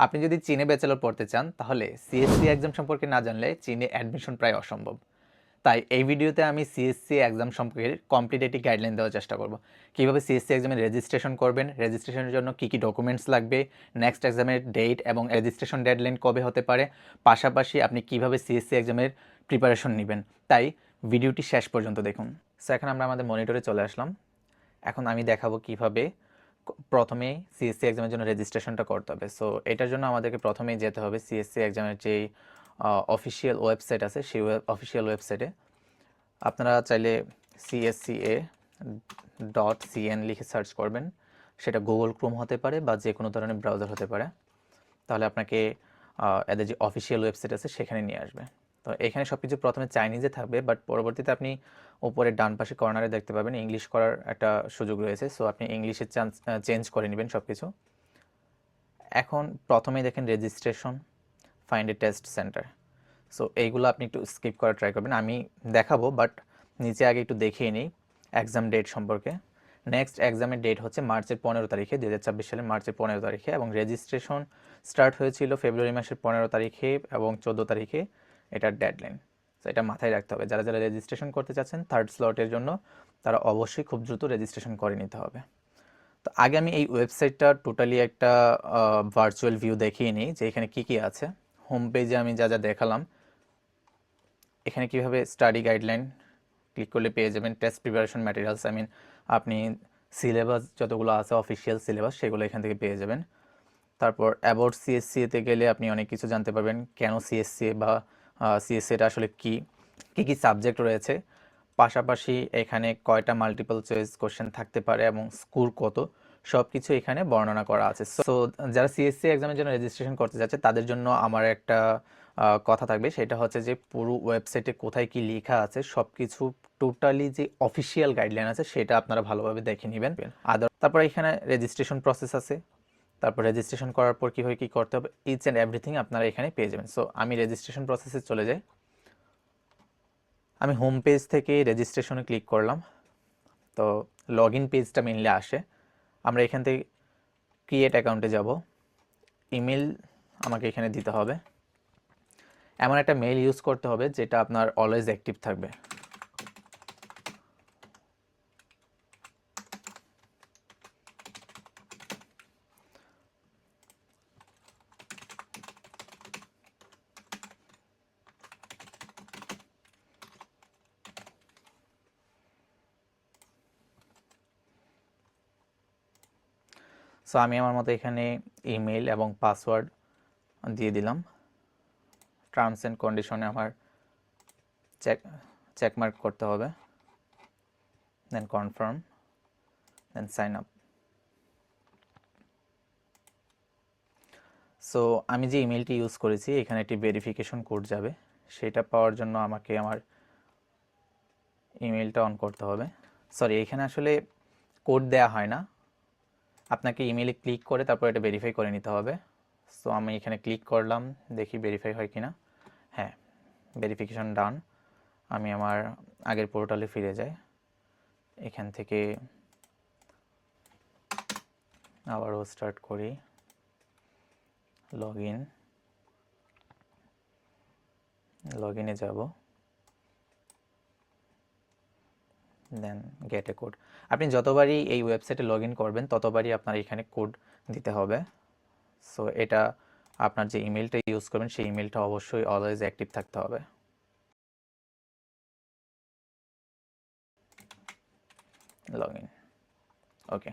আপনি যদি চীনে ব্যাচেলর পড়তে চান তাহলে সিএসসি এক্সাম সম্পর্কে না জানলে চীনে অ্যাডমিশন প্রায় অসম্ভব। তাই এই ভিডিওতে আমি সিএসসি এক্সাম সম্পর্কে কমপ্লিট একটি গাইডলাইন দেওয়ার চেষ্টা করব। কীভাবে সিএসসি এক্সামের রেজিস্ট্রেশন করবেন, রেজিস্ট্রেশনের জন্য কী কী ডকুমেন্টস লাগবে, নেক্সট এক্সামের ডেট এবং রেজিস্ট্রেশন ডেডলাইন কবে হতে পারে, পাশাপাশি আপনি কীভাবে সিএসসি এক্সামের প্রিপারেশন নেবেন। তাই ভিডিওটি শেষ পর্যন্ত দেখুন। সো এখন আমরা আমাদের মনিটরে চলে আসলাম। এখন আমি দেখাবো কীভাবে প্রথমে সিএসসি এক্সামের জন্য রেজিস্ট্রেশনটা করতে হবে। সো এটার জন্য আমাদেরকে প্রথমেই যেতে হবে সিএসসি এক্সামের যেই অফিসিয়াল ওয়েবসাইট আছে সেই অফিসিয়াল ওয়েবসাইটে। আপনারা চাইলে CSCA.cn লিখে সার্চ করবেন, সেটা গুগল ক্রোম হতে পারে বা যে কোনো ধরনের ব্রাউজার হতে পারে। তাহলে আপনাকে এদের যে অফিসিয়াল ওয়েবসাইট আছে সেখানে নিয়ে আসবে। তো এখানে সব কিছু প্রথমে চাইনিজে থাকবে, বাট পরবর্তীতে আপনি উপরে ডান পাশে কর্নারে দেখতে পাবেন ইংলিশ করার একটা সুযোগ রয়েছে। সো আপনি ইংলিশে চেঞ্জ করে নেবেন সব কিছু। এখন প্রথমেই দেখেন registration, find a test centre. So এইগুলো আপনি একটু স্কিপ করা ট্রাই করবেন, আমি দেখাবো, বাট নিচে আগে একটু দেখিয়ে নিই এক্সাম ডেট সম্পর্কে। নেক্সট এক্সামের ডেট হচ্ছে মার্চের 15 তারিখে, 2024 সালের মার্চের 15 তারিখে, এবং রেজিস্ট্রেশন স্টার্ট হয়েছিল ফেব্রুয়ারি মাসের 15 তারিখে এবং 14 তারিখে এটার ডেডলাইন। তো এটা মাথায় রাখতে হবে, যারা যারা রেজিস্ট্রেশন করতে চাচ্ছেন থার্ড স্লটের জন্য তারা অবশ্যই খুব দ্রুত রেজিস্ট্রেশন করে নিতে হবে। তো আগে আমি এই ওয়েবসাইটটা টোটালি একটা ভার্চুয়াল ভিউ দেখিয়ে নিই যে এখানে কী কী আছে। হোম পেজে আমি যা যা দেখালাম, এখানে কীভাবে স্টাডি গাইডলাইন ক্লিক করলে পেয়ে যাবেন, টেস্ট প্রিপারেশন ম্যাটেরিয়ালস, আপনি সিলেবাস যতগুলো আছে অফিসিয়াল সিলেবাস সেগুলো এখান থেকে পেয়ে যাবেন। তারপর অ্যাবাউট সিএসসিতে গেলে আপনি অনেক কিছু জানতে পারবেন, কেন সিএসসি বা সিএসসিটা আসলে কী কী সাবজেক্ট রয়েছে, পাশাপাশি এখানে কয়টা মাল্টিপল চয়েস কোশ্চেন থাকতে পারে এবং স্কোর কত, সব কিছু এখানে বর্ণনা করা আছে। সো যারা সিএসসি এক্সামের জন্য রেজিস্ট্রেশন করতে যাচ্ছে তাদের জন্য আমার একটা কথা থাকবে, সেটা হচ্ছে যে পুরো ওয়েবসাইটে কোথায় কি লেখা আছে সব কিছু টোটালি যে অফিসিয়াল গাইডলাইন আছে সেটা আপনারা ভালোভাবে দেখে নেবেন। তারপর এখানে রেজিস্ট্রেশন প্রসেস আছে, তারপর রেজিস্ট্রেশন করার পর কীভাবে কী করতে হবে, ইচ অ্যান্ড এভরিথিং আপনারা এখানে পেয়ে যাবেন। সো আমি রেজিস্ট্রেশন প্রসেসে চলে যাই। আমি হোম পেজ থেকে রেজিস্ট্রেশনে ক্লিক করলাম। তো লগ ইন পেজটা মেনলি আসে, আমরা এখান থেকে ক্রিয়েট অ্যাকাউন্টে যাব। ইমেল আমাকে এখানে দিতে হবে, এমন একটা মেইল ইউজ করতে হবে যেটা আপনার অলওয়েজ অ্যাক্টিভ থাকবে। সো আমি আমার মতো এখানে ইমেল এবং পাসওয়ার্ড দিয়ে দিলাম। টার্মস অ্যান্ড কন্ডিশনে আমার চেকমার্ক করতে হবে, দেন কনফার্ম, দেন সাইন আপ। সো আমি যে ইমেলটি ইউজ করেছি এখানে একটি ভেরিফিকেশন কোড যাবে, সেটা পাওয়ার জন্য আমাকে আমার ইমেলটা অন করতে হবে। সরি, এখানে আসলে কোড দেয়া হয় না, আপনাকে ইমেলে ক্লিক করে তারপর এটা ভেরিফাই করে নিতে হবে। সো আমি এখানে ক্লিক করলাম, দেখি ভেরিফাই হয় কিনা। হ্যাঁ, ভেরিফিকেশন ডান। আমি আমার আগের পোর্টালে ফিরে যাই, এখান থেকে আবারও স্টার্ট করি, লগ ইনে যাব, দেন গেট এ কোড। আপনি যতবারই এই ওয়েবসাইটে লগ ইন করবেন ততবারই আপনার এখানে কোড দিতে হবে। সো এটা আপনার যে ইমেলটা ইউজ করবেন সেই ইমেলটা অবশ্যই অলওয়েজ অ্যাক্টিভ থাকতে হবে। লগ ইন, ওকে।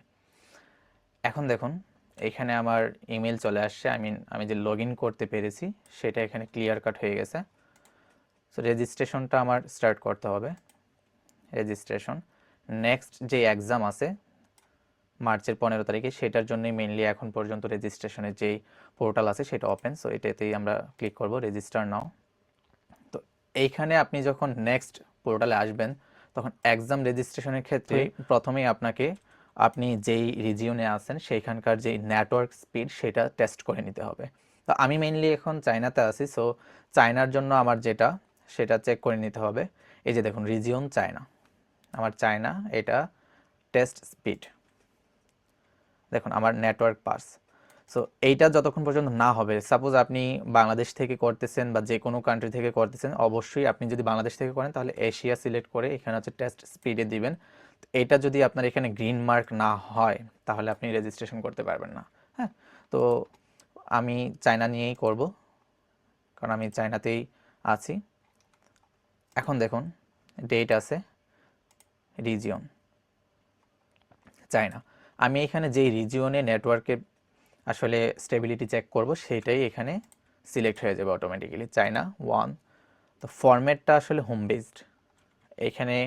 এখন দেখুন এখানে আমার ইমেল চলে আসছে, আমি যে লগ ইন করতে পেরেছি সেটা এখানে ক্লিয়ার কাট হয়ে গেছে। সো রেজিস্ট্রেশনটা আমার স্টার্ট করতে হবে। রেজিস্ট্রেশন, নেক্সট যে এক্সাম আছে মার্চের 15 তারিখে সেটার জন্যই মেইনলি এখন পর্যন্ত রেজিস্ট্রেশনের যেই পোর্টাল আছে সেটা ওপেন। সো এটাতেই আমরা ক্লিক করব, রেজিস্টার নাও। তো এইখানে আপনি যখন নেক্সট পোর্টালে আসবেন তখন এক্সাম রেজিস্ট্রেশনের ক্ষেত্রে প্রথমেই আপনি যেই রিজিয়নে আছেন সেইখানকার যে নেটওয়ার্ক স্পিড সেটা টেস্ট করে নিতে হবে। তো আমি মেইনলি এখন চায়নাতে আছি, সো চায়নার জন্য আমার যেটা সেটা চেক করে নিতে হবে। এই যে দেখুন রিজিয়ন চায়না, আমার চায়না, এটা টেস্ট স্পিড, দেখুন আমার নেটওয়ার্ক পাস। সো এইটা যতক্ষণ পর্যন্ত না হবে, সাপোজ আপনি বাংলাদেশ থেকে করতেছেন বা যে কোনো কান্ট্রি থেকে করতেছেন, অবশ্যই আপনি যদি বাংলাদেশ থেকে করেন তাহলে এশিয়া সিলেক্ট করে এখানে হচ্ছে টেস্ট স্পিডে দিবেন। এটা যদি আপনার এখানে গ্রিন মার্ক না হয় তাহলে আপনি রেজিস্ট্রেশন করতে পারবেন না। হ্যাঁ, তো আমি চায়না নিয়েই করব, কারণ আমি চায়নাতেই আছি। এখন দেখুন ডেট আছে, রিজিয়ন চায়না। আমি এখানে যেই রিজিয়নে নেটওয়ার্কের আসলে স্টেবিলিটি চেক করব সেটাই এখানে সিলেক্ট হয়ে যাবে অটোমেটিক্যালি, চায়না 1। তো ফরম্যাটটা আসলে হোম বেসড। এখানে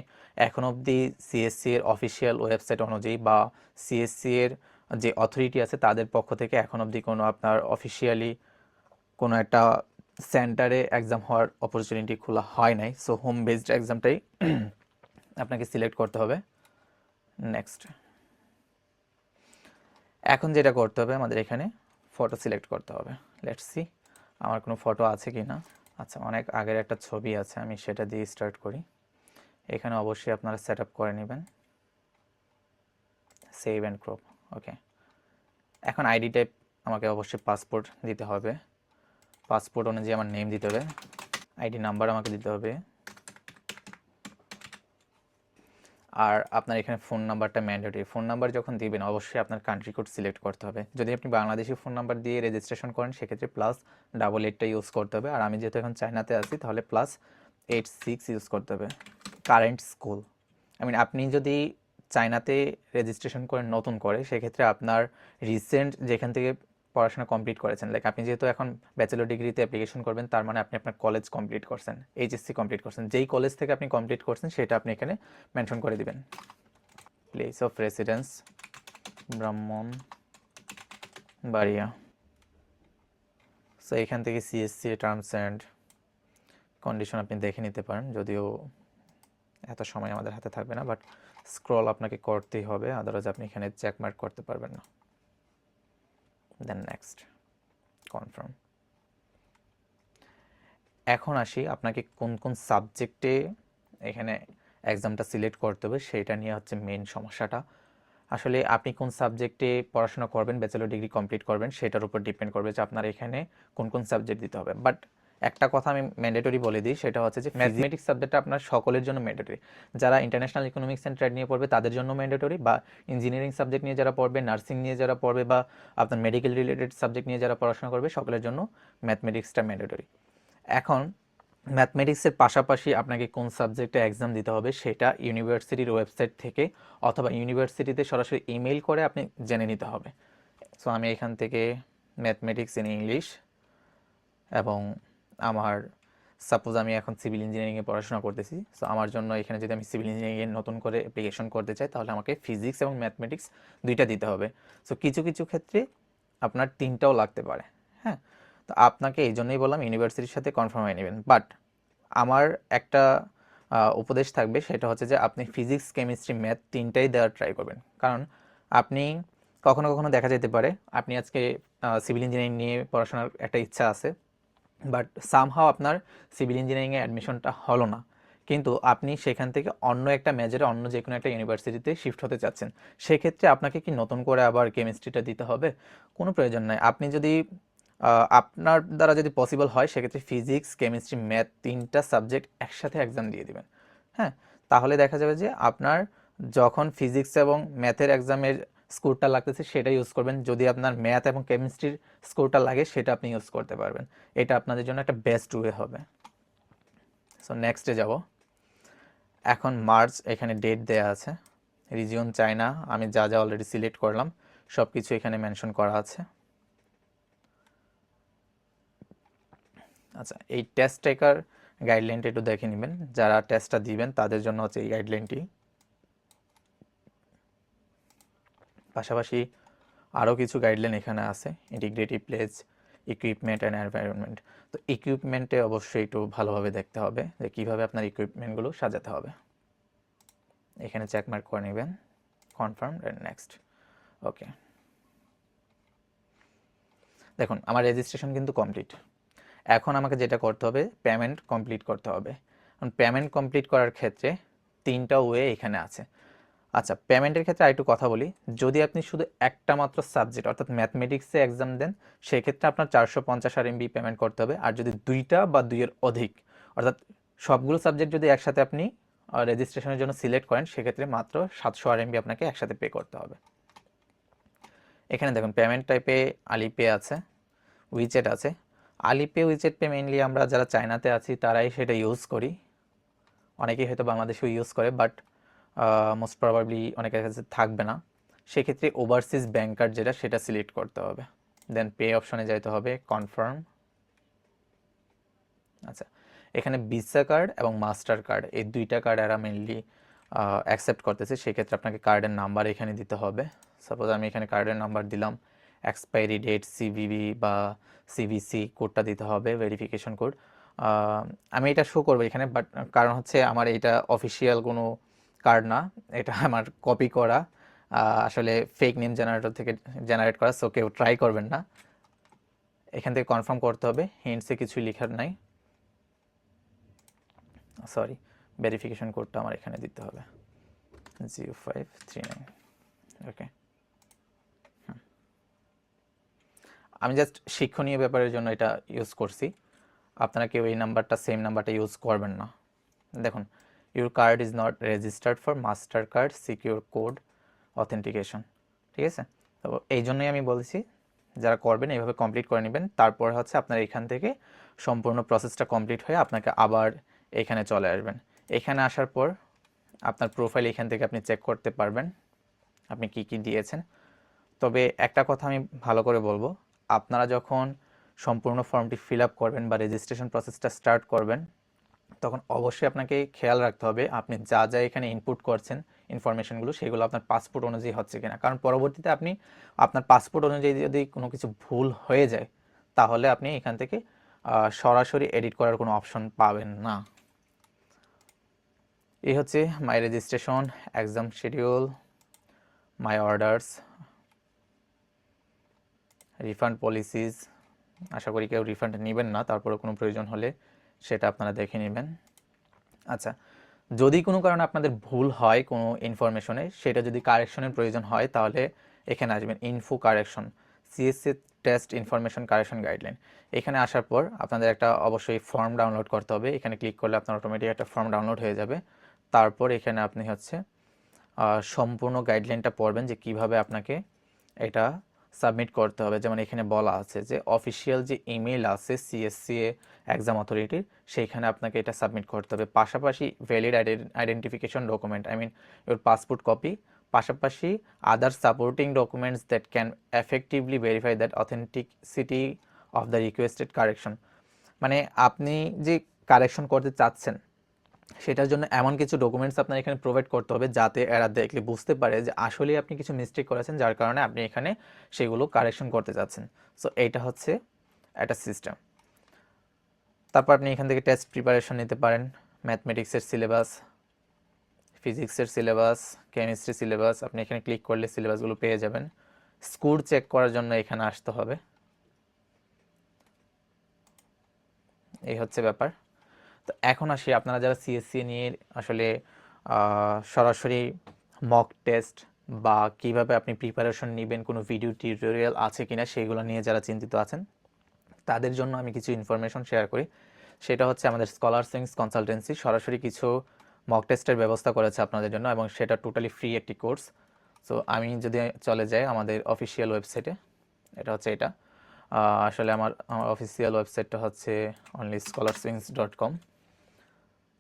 এখন অবধি সিএসসি এর অফিসিয়াল ওয়েবসাইট অনুযায়ী বা সিএসসি এর যে অথরিটি আছে তাদের পক্ষ থেকে এখন অবধি কোনো আপনার অফিসিয়ালি কোনো একটা সেন্টারে এক্সাম হওয়ার অপরচুনিটি খোলা হয় নাই। সো হোম বেসড এক্সামটাই আপনাকে সিলেক্ট করতে হবে। নেক্সট, এখন যেটা করতে হবে আমাদের এখানে ফটো সিলেক্ট করতে হবে। লেটস সি আমার কোনো ফটো আছে কি না। আচ্ছা, অনেক আগের একটা ছবি আছে, আমি সেটা দিয়ে স্টার্ট করি। এখানে অবশ্যই আপনারা সেট আপ করে নেবেন, সেভ অ্যান্ড ক্রপ। ওকে, এখন আইডি টাইপ আমাকে অবশ্যই পাসপোর্ট দিতে হবে, পাসপোর্ট অনুযায়ী আমার নেম দিতে হবে, আইডি নাম্বার আমাকে দিতে হবে, আর আপনার এখানে ফোন নাম্বারটা ম্যান্ডেটরি। ফোন নাম্বার যখন দিবেন অবশ্যই আপনার কান্ট্রি কোড সিলেক্ট করতে হবে। যদি আপনি বাংলাদেশি ফোন নাম্বার দিয়ে রেজিস্ট্রেশন করেন সেক্ষেত্রে +88টা ইউজ করতে হবে, আর আমি যেহেতু এখন চায়নাতে আছি তাহলে +86 ইউজ করতে হবে। কারেন্ট স্কুল, আপনি যদি চায়নাতে রেজিস্ট্রেশন করেন নতুন করে, সেক্ষেত্রে আপনার রিসেন্ট যেখান থেকে পড়াশোনা কমপ্লিট করেছেন, লাইক আপনি যেহেতু এখন ব্যাচেলর ডিগ্রিতে অ্যাপ্লিকেশন করবেন, তার মানে আপনি আপনার কলেজ কমপ্লিট করছেন, এইচএসসি কমপ্লিট করছেন, যেই কলেজ থেকে আপনি কমপ্লিট করছেন সেটা আপনি এখানে মেনশন করে দিবেন। Place of residence Brahmanbaria. So এখান থেকে সিএসসি টার্মস অ্যান্ড কন্ডিশন আপনি দেখে নিতে পারেন, যদিও এত সময় আমাদের হাতে থাকবে না, বাট স্ক্রল আপনাকে করতেই হবে, আদারওয়াইজ আপনি এখানে চেকমার্ক করতে পারবেন না। Then next, confirm. এখন আসি আপনাকে কোন কোন সাবজেক্টে এখানে এক্সামটা সিলেক্ট করতে হবে, সেটা নিয়ে হচ্ছে মেন সমস্যাটা। আসলে আপনি কোন সাবজেক্টে পড়াশোনা করবেন, ব্যাচেলর ডিগ্রি কমপ্লিট করবেন, সেটার উপর ডিপেন্ড করবে যে আপনার এখানে কোন কোন সাবজেক্ট দিতে হবে। বাট একটা কথা আমি ম্যান্ডেটরি বলে দিই, সেটা হচ্ছে যে ম্যাথমেটিক্স সাবজেক্টটা আপনার সকলের জন্য ম্যান্ডেটরি। যারা ইন্টারন্যাশনাল ইকোনমিক্স অ্যান্ড ট্রেড নিয়ে পড়বে তাদের জন্য ম্যান্ডেটরি, বা ইঞ্জিনিয়ারিং সাবজেক্ট নিয়ে যারা পড়বে, নার্সিং নিয়ে যারা পড়বে, বা আপনার মেডিকেল রিলেটেড সাবজেক্ট নিয়ে যারা পড়াশোনা করবে, সকলের জন্য ম্যাথমেটিক্সটা ম্যান্ডেটরি। এখন ম্যাথমেটিক্সের পাশাপাশি আপনাকে কোন সাবজেক্টে এক্সাম দিতে হবে সেটা ইউনিভার্সিটির ওয়েবসাইট থেকে অথবা ইউনিভার্সিটিতে সরাসরি ইমেইল করে আপনি জেনে নিতে হবে। সো আমি এখান থেকে ম্যাথমেটিক্স ইন ইংলিশ, এবং আমার সাপোজ আমি এখন সিভিল ইঞ্জিনিয়ারিংয়ে পড়াশোনা করতেছি, সো আমার জন্য এখানে যদি আমি সিভিল ইঞ্জিনিয়ারিংয়ে নতুন করে অ্যাপ্লিকেশন করতে চাই তাহলে আমাকে ফিজিক্স এবং ম্যাথমেটিক্স দুইটা দিতে হবে। সো কিছু কিছু ক্ষেত্রে আপনার তিনটাও লাগতে পারে। হ্যাঁ, তো আপনাকে এই জন্যই বললাম ইউনিভার্সিটির সাথে কনফার্ম হয়ে নেবেন। বাট আমার একটা উপদেশ থাকবে, সেটা হচ্ছে যে আপনি ফিজিক্স, কেমিস্ট্রি, ম্যাথ তিনটাই দেওয়ার ট্রাই করবেন। কারণ আপনি কখনো কখনো দেখা যেতে পারে আপনি আজকে সিভিল ইঞ্জিনিয়ারিং নিয়ে পড়াশোনার একটা ইচ্ছা আছে, বাট সামহাও আপনার সিভিল ইঞ্জিনিয়ারিংয়ে অ্যাডমিশনটা হলো না, কিন্তু আপনি সেখান থেকে অন্য একটা মেজরে অন্য যে কোনো একটা ইউনিভার্সিটিতে শিফট হতে চাচ্ছেন। সেক্ষেত্রে আপনাকে কি নতুন করে আবার কেমিস্ট্রিটা দিতে হবে? কোনো প্রয়োজন নাই। আপনি যদি আপনার দ্বারা যদি পসিবল হয় সেক্ষেত্রে ফিজিক্স, কেমিস্ট্রি, ম্যাথ তিনটা সাবজেক্ট একসাথে এক্সাম দিয়ে দিবেন। হ্যাঁ, তাহলে দেখা যাবে যে আপনার যখন ফিজিক্স এবং ম্যাথের এক্সামের স্কোরটা লাগতেছে সেটা ইউজ করবেন, যদি আপনার ম্যাথ এবং কেমিস্ট্রির স্কোরটা লাগে সেটা আপনি ইউজ করতে পারবেন। এটা আপনাদের জন্য একটা বেস্ট ওয়ে হবে। সো নেক্সটে যাব। এখন মার্চ, এখানে ডেট দেয়া আছে, রিজিয়ন চায়না, আমি যা যা অলরেডি সিলেক্ট করলাম সব কিছু এখানে মেনশন করা আছে। আচ্ছা, এই টেস্ট টেকার গাইডলাইনটা একটু দেখে নেবেন, যারা টেস্টটা দিবেন তাদের জন্য হচ্ছে এই গাইডলাইনটি। পাশাপাশি আরও কিছু গাইডলাইন এখানে আছে, integrative place, equipment and environment. তো ইকুইপমেন্টে অবশ্যই একটু ভালোভাবে দেখতে হবে যে কীভাবে আপনার ইকুইপমেন্টগুলো সাজাতে হবে। এখানে চেকমার্ক করে নেবেন, কনফার্ম অ্যান্ড নেক্সট। ওকে, দেখুন আমার রেজিস্ট্রেশন কিন্তু কমপ্লিট। এখন আমাকে যেটা করতে হবে, পেমেন্ট কমপ্লিট করতে হবে। পেমেন্ট কমপ্লিট করার ক্ষেত্রে তিনটা ওয়ে এখানে আছে। আচ্ছা, পেমেন্টের ক্ষেত্রে আরেকটু কথা বলি। যদি আপনি শুধু একটা মাত্র সাবজেক্ট অর্থাৎ ম্যাথমেটিক্সে এক্সাম দেন, সেক্ষেত্রে আপনার 450 RMB পেমেন্ট করতে হবে। আর যদি দুইটা বা দুইয়ের অধিক অর্থাৎ সবগুলো সাবজেক্ট যদি একসাথে আপনি রেজিস্ট্রেশনের জন্য সিলেক্ট করেন, সেক্ষেত্রে মাত্র 700 RMB আপনাকে একসাথে পে করতে হবে। এখানে দেখুন পেমেন্ট টাইপে আলিপে আছে, উইচেট আছে। আলিপে উইচেট পে মেইনলি আমরা যারা চায়নাতে আছি তারাই সেটা ইউজ করি, অনেকেই হয়তো বাংলাদেশেও ইউজ করে, বাট মোস্ট প্রবাবলি অনেকের কাছে থাকবে না। সেক্ষেত্রে ওভারসিজ ব্যাংক কার্ড যেটা, সেটা সিলেক্ট করতে হবে। দেন পে অপশনে যাইতে হবে, কনফার্ম। আচ্ছা, এখানে ভিসা কার্ড এবং মাস্টার কার্ড এই দুইটা কার্ড এরা মেনলি অ্যাকসেপ্ট করতেছে। সেক্ষেত্রে আপনাকে কার্ডের নাম্বার এখানে দিতে হবে। সাপোজ আমি এখানে কার্ডের নাম্বার দিলাম, এক্সপায়ারি ডেট, সিভিভি বা সিভিসি কোডটা দিতে হবে, ভেরিফিকেশন কোড। আমি এটা শো করবো এখানে, বাট কারণ হচ্ছে আমার এটা অফিসিয়াল কোনো কার্ড না, এটা আমার কপি করা, আসলে ফেক নেম জেনারেটর থেকে জেনারেট করা, সো কেউ ট্রাই করবেন না। এখান থেকে কনফার্ম করতে হবে, হিন্টসে কিছুই লেখার নাই, সরি, ভেরিফিকেশন কোডটা আমার এখানে দিতে হবে 0539। ওকে, আমি জাস্ট শিক্ষণীয় ব্যাপারের জন্য এটা ইউজ করছি, আপনারা কেউ এই নাম্বারটা সেম নাম্বারটা ইউজ করবেন না। দেখুন, your card is not registered for master card secure code authentication, ঠিক আছে? তো এই জন্যই আমি বলছি যারা করবেন এইভাবে কমপ্লিট করে নেবেন। তারপর হচ্ছে আপনার এখান থেকে সম্পূর্ণ প্রসেসটা কমপ্লিট হয়ে আপনাকে আবার এখানে চলে আসবেন। এখানে আসার পর আপনার প্রোফাইল এখান থেকে আপনি চেক করতে পারবেন আপনি কি কি দিয়েছেন। তবে একটা কথা আমি ভালো করে বলবো, আপনারা যখন সম্পূর্ণ ফর্মটি ফিল আপ করবেন বা রেজিস্ট্রেশন প্রসেসটা স্টার্ট করবেন, তখন অবশ্যই আপনাকে খেয়াল রাখতে হবে আপনি যা যা এখানে ইনপুট করছেন ইনফরমেশনগুলো, সেগুলো আপনার পাসপোর্ট অনুযায়ী হচ্ছে কিনা। কারণ পরবর্তীতে আপনি আপনার পাসপোর্ট অনুযায়ী যদি কোনো কিছু ভুল হয়ে যায়, তাহলে আপনি এখান থেকে সরাসরি এডিট করার কোনো অপশন পাবেন না। এই হচ্ছে মাই রেজিস্ট্রেশন, এক্সাম শিডিউল, মাই অর্ডারস, রিফান্ড পলিসিস। আশা করি কেউ রিফান্ড নেবেন না, তারপরে কোনো প্রয়োজন হলে সেটা আপনারা দেখে নেবেন। আচ্ছা, যদি কোনো কারণে আপনাদের ভুল হয় কোনো ইনফরমেশনে, সেটা যদি কারেকশনের প্রয়োজন হয়, তাহলে এখানে আসবেন info correction, CSC test information correction guideline. এখানে আসার পর আপনাদের একটা অবশ্যই ফর্ম ডাউনলোড করতে হবে। এখানে ক্লিক করলে আপনার অটোমেটিক একটা ফর্ম ডাউনলোড হয়ে যাবে। তারপর এখানে আপনি হচ্ছে সম্পূর্ণ গাইডলাইনটা পড়বেন যে কিভাবে আপনাকে এটা সাবমিট করতে হবে। যেমন এখানে বলা আছে যে অফিসিয়াল যে ইমেল আছে সিএসসিএ এক্সাম অথরিটির, সেইখানে আপনাকে এটা সাবমিট করতে হবে। পাশাপাশি valid identification document, I mean your passport copy, পাশাপাশি other supporting documents that can effectively verify that authenticity of the requested correction. মানে আপনি যে কারেকশন করতে চাচ্ছেন, সেটার জন্য এমন কিছু ডকুমেন্টস আপনার এখানে প্রোভাইড করতে হবে যাতে এরা দেখলে বুঝতে পারে যে আসলে আপনি কিছু মিস্টেক করেছেন, যার কারণে আপনি এখানে সেগুলো কারেকশন করতে যাচ্ছেন। সো এইটা হচ্ছে একটা সিস্টেম। তারপর আপনি এখান থেকে টেস্ট প্রিপারেশন নিতে পারেন, ম্যাথমেটিক্সের সিলেবাস, ফিজিক্সের সিলেবাস, কেমিস্ট্রি সিলেবাস। আপনি এখানে ক্লিক করলে সিলেবাসগুলো পেয়ে যাবেন। স্কোর চেক করার জন্য এখানে আসতে হবে। এই হচ্ছে ব্যাপার। তো এখন আসি, আপনারা যারা সিএসসি নিয়ে আসলে সরাসরি মক টেস্ট বা কিভাবে আপনি প্রিপারেশন নেবেন, কোনো ভিডিও টিউটোরিয়াল আছে কিনা সেগুলো নিয়ে যারা চিন্তিত আছেন, তাদের জন্য আমি কিছু ইনফরমেশন শেয়ার করি। সেটা হচ্ছে আমাদের স্কলারসিংস কনসালটেন্সি সরাসরি কিছু মক টেস্টের ব্যবস্থা করেছে আপনাদের জন্য, এবং সেটা টোটালি ফ্রি একটি কোর্স। সো আমি যদি চলে যাই আমাদের অফিসিয়াল ওয়েবসাইটে, এটা হচ্ছে এটা, আসলে আমার অফিসিয়াল ওয়েবসাইটটা হচ্ছে onlyscholarwings.com।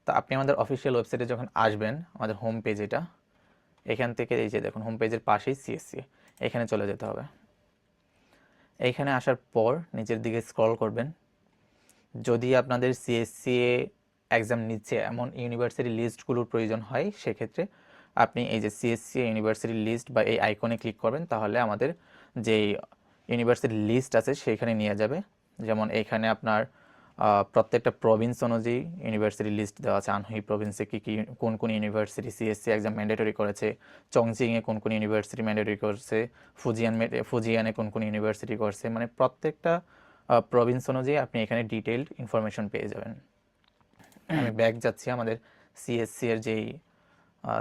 তো আপনি আমাদের অফিসিয়াল ওয়েবসাইটে যখন আসবেন, আমাদের হোম পেজ এটা, এখান থেকে এই যে দেখুন হোম পেজের পাশেই সিএসসি, এখানে চলে যেতে হবে। এইখানে আসার পর নিচের দিকে স্ক্রল করবেন। যদি আপনাদের সিএসসিএ এক্সাম নিচ্ছে এমন ইউনিভার্সিটি লিস্টগুলোর প্রয়োজন হয়, সেক্ষেত্রে আপনি এই যে সিএসসিএ ইউনিভার্সিটি লিস্ট বা এই আইকনে ক্লিক করবেন, তাহলে আমাদের যেই ইউনিভার্সিটি লিস্ট আছে সেইখানে নিয়ে যাবে। যেমন এইখানে আপনার প্রত্যেকটা প্রভিন্স অনুযায়ী ইউনিভার্সিটি লিস্ট দেওয়া আছে। আনহুই প্রভিন্সে কী কী কোন কোন ইউনিভার্সিটি সিএসসি এক্সাম ম্যান্ডেটরি করেছে, চংচিংয়ে কোন কোন ইউনিভার্সিটি ম্যান্ডেটরি করছে, ফুজিয়ানে কোন কোন ইউনিভার্সিটি করছে, মানে প্রত্যেকটা প্রভিন্স অনুযায়ী আপনি এখানে ডিটেইলড ইনফরমেশন পেয়ে যাবেন। আমি ব্যাক যাচ্ছি আমাদের সিএসসি এর যেই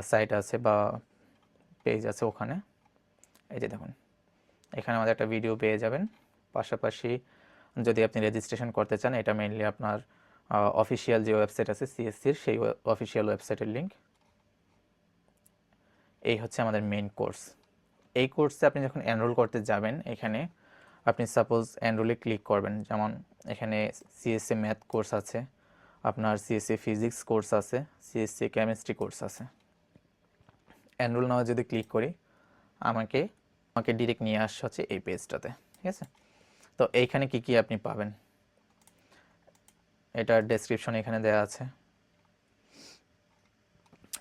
সাইট আছে বা পেজ আছে ওখানে, এই যে দেখুন এখানে আমাদের একটা ভিডিও পেয়ে যাবেন। পাশাপাশি যদি আপনি রেজিস্ট্রেশন করতে চান, এটা মেইনলি আপনার অফিসিয়াল যে ওয়েবসাইট আছে সিএসসির, সেই অফিসিয়াল ওয়েবসাইটের লিঙ্ক। এই হচ্ছে আমাদের মেইন কোর্স। এই কোর্সে আপনি যখন এনরোল করতে যাবেন, এখানে আপনি সাপোজ এনরোলে ক্লিক করবেন, যেমন এখানে সিএসসি ম্যাথ কোর্স আছে, আপনার সিএসসি ফিজিক্স কোর্স আছে, সিএসসি কেমিস্ট্রি কোর্স আছে। এনরোল নাও যদি ক্লিক করি, আমাকে ডিরেক্ট নিয়ে আসছে হচ্ছে এই পেজটাতে, ঠিক আছে। তো এইখানে কি কি আপনি পাবেন, এটার ডেসক্রিপশন এখানে দেওয়া আছে।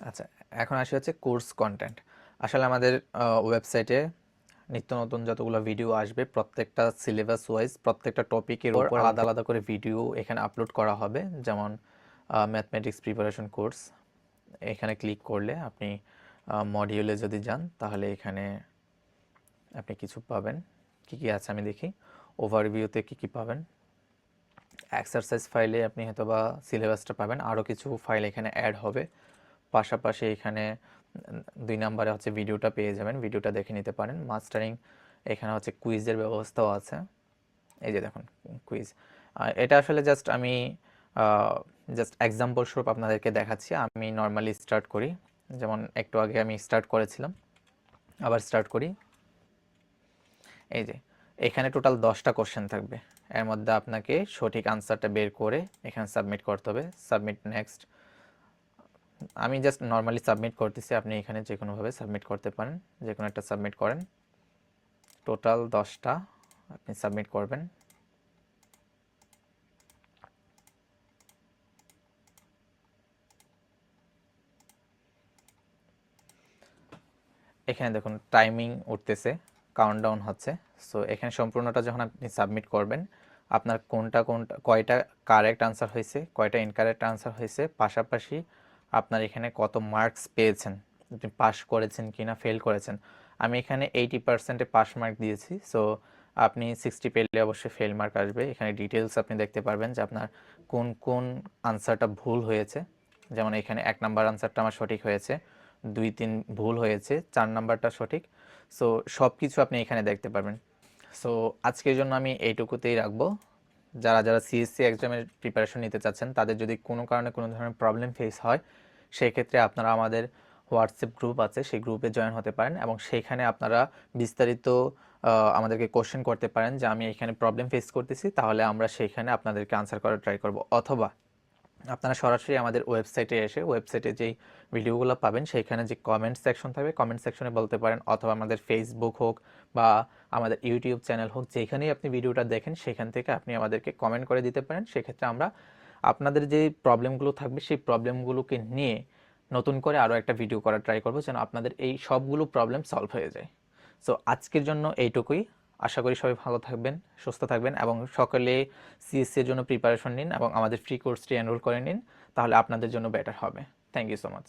আচ্ছা, এখন আসি হচ্ছে কোর্স কন্টেন্ট। আসলে আমাদের ওয়েবসাইটে নিত্য নতুন যতগুলো ভিডিও আসবে, প্রত্যেকটা সিলেবাস ওয়াইজ প্রত্যেকটা টপিকের উপর আলাদা আলাদা করে ভিডিও এখানে আপলোড করা হবে। যেমন ম্যাথমেটিক্স প্রিপারেশন কোর্স, এখানে ক্লিক করলে আপনি মডিউলে যদি যান, তাহলে এখানে আপনি কিছু পাবেন। কি কি আছে আমি দেখি, ওভারভিউতে কি কি পাবেন। এক্সারসাইজ ফাইলে আপনি হয়তো বা সিলেবাসটা পাবেন, আরও কিছু ফাইল এখানে অ্যাড হবে। পাশাপাশি এখানে 2 নম্বরে হচ্ছে ভিডিওটা পেয়ে যাবেন, ভিডিওটা দেখে নিতে পারেন। মাস্টারিং, এখানে হচ্ছে কুইজের ব্যবস্থাও আছে, এই যে দেখুন কুইজ। এটা আসলে জাস্ট আমি এক্সাম্পল স্বরূপ আপনাদেরকে দেখাচ্ছি। আমি নর্মালি স্টার্ট করি, যেমন একটু আগে আমি স্টার্ট করেছিলাম, আবার স্টার্ট করি। এই যে এখানে টোটাল 10টা কোশ্চেন থাকবে, এর মধ্যে আপনাকে সঠিক আনসারটা বের করে এখানে সাবমিট করতে হবে। সাবমিট নেক্সট, আমি জাস্ট নর্মালি সাবমিট করতেছি, আপনি এখানে যে কোনোভাবে সাবমিট করতে পারেন, যে কোনো একটা সাবমিট করেন। টোটাল 10টা আপনি সাবমিট করবেন। এখানে দেখুন টাইমিং উঠতেছে, কাউন্টডাউন হচ্ছে। সো এখানে সম্পূর্ণটা যখন আপনি সাবমিট করবেন, আপনার কয়টা কারেক্ট আনসার হয়েছে, কয়টা ইনকারেক্ট আনসার হয়েছে, পাশাপাশি আপনার এখানে কত মার্কস পেয়েছেন, আপনি পাস করেছেন কি না ফেল করেছেন। আমি এখানে 80%-এ পাস মার্ক দিয়েছি। সো আপনি 60 পেলে অবশ্যই ফেল মার্ক আসবে। এখানে ডিটেলস আপনি দেখতে পারবেন যে আপনার কোন কোন আনসারটা ভুল হয়েছে। যেমন এখানে 1 নাম্বার আনসারটা আমার সঠিক হয়েছে, 2-3 ভুল হয়েছে, 4 নাম্বারটা সঠিক। সো সব কিছু আপনি এখানে দেখতে পারবেন। সো আজকের জন্য আমি এইটুকুতেই রাখবো। যারা যারা সিএসসি এক্সামের প্রিপারেশন নিতে চাচ্ছেন, তাদের যদি কোনো কারণে কোনো ধরনের প্রবলেম ফেস হয়, সেই ক্ষেত্রে আপনারা আমাদের হোয়াটসঅ্যাপ গ্রুপ আছে, সেই গ্রুপে জয়েন হতে পারেন এবং সেইখানে আপনারা বিস্তারিত আমাদেরকে কোশ্চেন করতে পারেন যে আমি এখানে প্রবলেম ফেস করতেছি, তাহলে আমরা সেইখানে আপনাদেরকে আনসার করার ট্রাই করব। অথবা আপনারা সরাসরি আমাদের ওয়েবসাইটে এসে, ওয়েবসাইটে যেই ভিডিওগুলো পাবেন সেইখানে যে কমেন্ট সেকশন থাকবে, কমেন্ট সেকশনে বলতে পারেন, অথবা আমাদের ফেসবুক হোক বা আমাদের ইউটিউব চ্যানেল হোক, যেখানেই আপনি ভিডিওটা দেখেন সেখান থেকে আপনি আমাদেরকে কমেন্ট করে দিতে পারেন। সেক্ষেত্রে আমরা আপনাদের যে প্রবলেমগুলো থাকবে সেই প্রবলেমগুলোকে নিয়ে নতুন করে আরও একটা ভিডিও করার ট্রাই করবো, যেন আপনাদের এই সবগুলো প্রবলেম সলভ হয়ে যায়। সো আজকের জন্য এইটুকুই। আশা করি সবাই ভালো থাকবেন, সুস্থ থাকবেন এবং সকলে সিএসসি এর জন্য প্রিপারেশন নিন এবং আমাদের ফ্রি কোর্সটি এনরোল করে নিন, তাহলে আপনাদের জন্য বেটার হবে। Thank you so much.